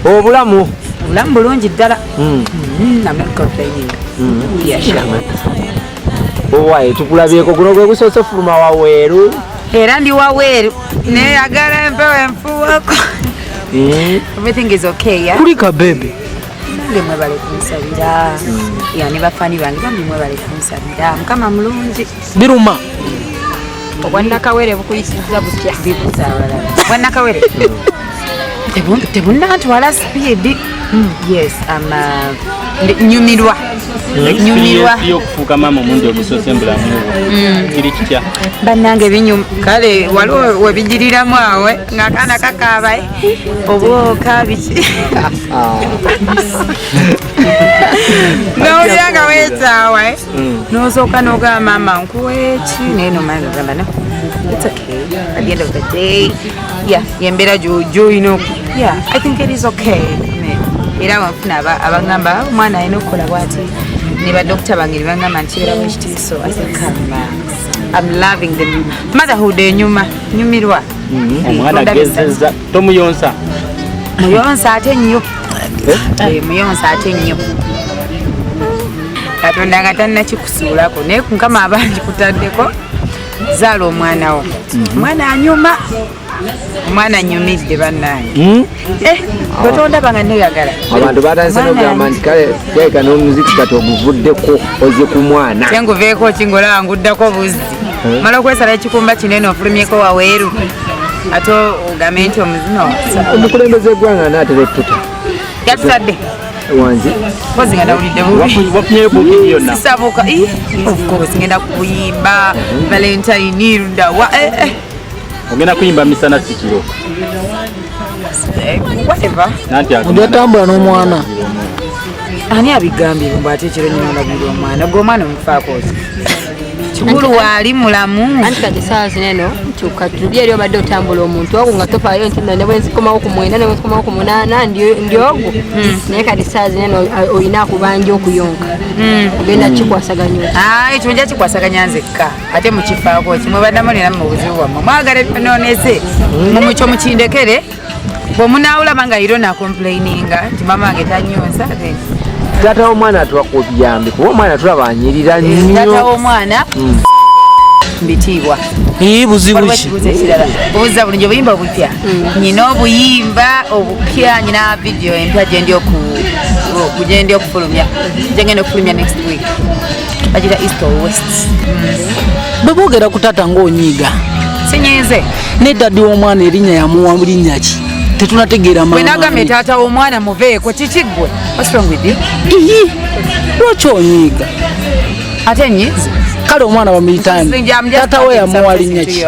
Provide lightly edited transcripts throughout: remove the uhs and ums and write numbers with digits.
Obulamu bulungi ddala. Owaye tukulabyeko guno gwe gusoose fuluma waweeru. Era ndi waweeru neyagala empewo enfuwako. Everything is okay, yeah? Kulika bebe. Nange mwebale kunsabira. Ne bafani bange bambi mwebale kunsabira. Mukama mulungi. Biruma. Obwannakawere bukuyisiza butya. Obwannakawere. Tebunnatwala speed. Yes, nyumirwa. Y'okufuuka maama omungi ogusoose mbulamu kiri kitya bannange binyuma kale waliwo webigiriramu awe ng'akaana kakaaba obwoka biki n'owulira nga weetaawa n'osooka n'ogamba maama nkuweeki naye nomala n'ogamba no it's okay at the end of the day yembeera gy'olina I think it is okay era wanfuna abagamba omwana alina okukola bw'ati ne badokita bange ne bangamba nti kibeeramu ekitiiso I think I'm loving them. Motherhood enyuma nyumirwa. Omwana agezezza tomuyonsa. Muyonsa ate nnyo. Muyonsa ate nnyo. Katonda nga tannakikusuulako naye kunkama abangi kutaddeko zaala omwana wo. Omwana anyuma. Omwana anyumidde bannange. Katonda banga neyagala. Abantu batandise n'okugamba nti kale teeka n'omuziki kati oguvuddeko oze ku mwana. Kyenguveeko kingola nguddako buzzi. Mala okwesala ekikumba kinene ofulumyeko waweeru. Ate ogambe nti omuzino. Omukulembeze gw'eggwanga anaatera otuta. Yatutadde. Wanzi. Mpozi nga nawulidde bubi. Wafunyeyo bukedde yonna. Sisabuka. Of course ngenda kuyimba Valentine Ruda wa ogenda kuyimba misana sikiro. Whatever. Ogyatambula n'omwana. Ani abigambye bw'ate ekiro nnyo olabira omwana. Gwe omwana omufaako ki? Kikulu waali mulamu. Anti kati saa zineno kyokka tulubye eri obadde otambula omuntu ogwo nga tofaayo nti ne bwe nzikomawo ku 9 ne bwe nzikomawo ku 8 ndi ogwo. Naye kati saa zineno olina akubanja okuyonka. Ogenda kikwasaganya. Tujja kikwasaganya nzekka. Ate mukifaako ki mwebaddamu nera mu buzibu bwammwe. Mwagala ebyonoonese. Mumukyo mukindekere. Bw'omunaawulaba nga iro nakomplaininga nti maama wange tanyonsa. Taata w'omwana twakuyambe kuba omwana tulaba anyirira nnyo. Taata w'omwana mbitiibwa. Buzibu ki? Buuza bulungi obuyimba obupya. Nyina obuyimba obupya, nyina video empya gye ndi okufulumya. Gye ngenda okufulumya next week. Bagira East or West. Bwe boogera ku taata ng'onyiiga. Sinyiize. Ne daddi w'omwana erinnya yamuwa linnya ki? Tetunategeera maama. Bwe nagambye taata w'omwana muveeko kiki ggwe? What's wrong with you? Lwaki onyiiga? Ate nnyiize. Kale omwana bamuyita taata we yamuwa linnya ki?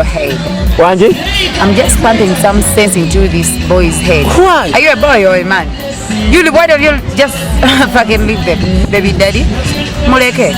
Wanji? I'm just planting some sense into this boy's head. Why? Are you a boy or a man? Why don't you just fucking leave the baby daddy? Muleke.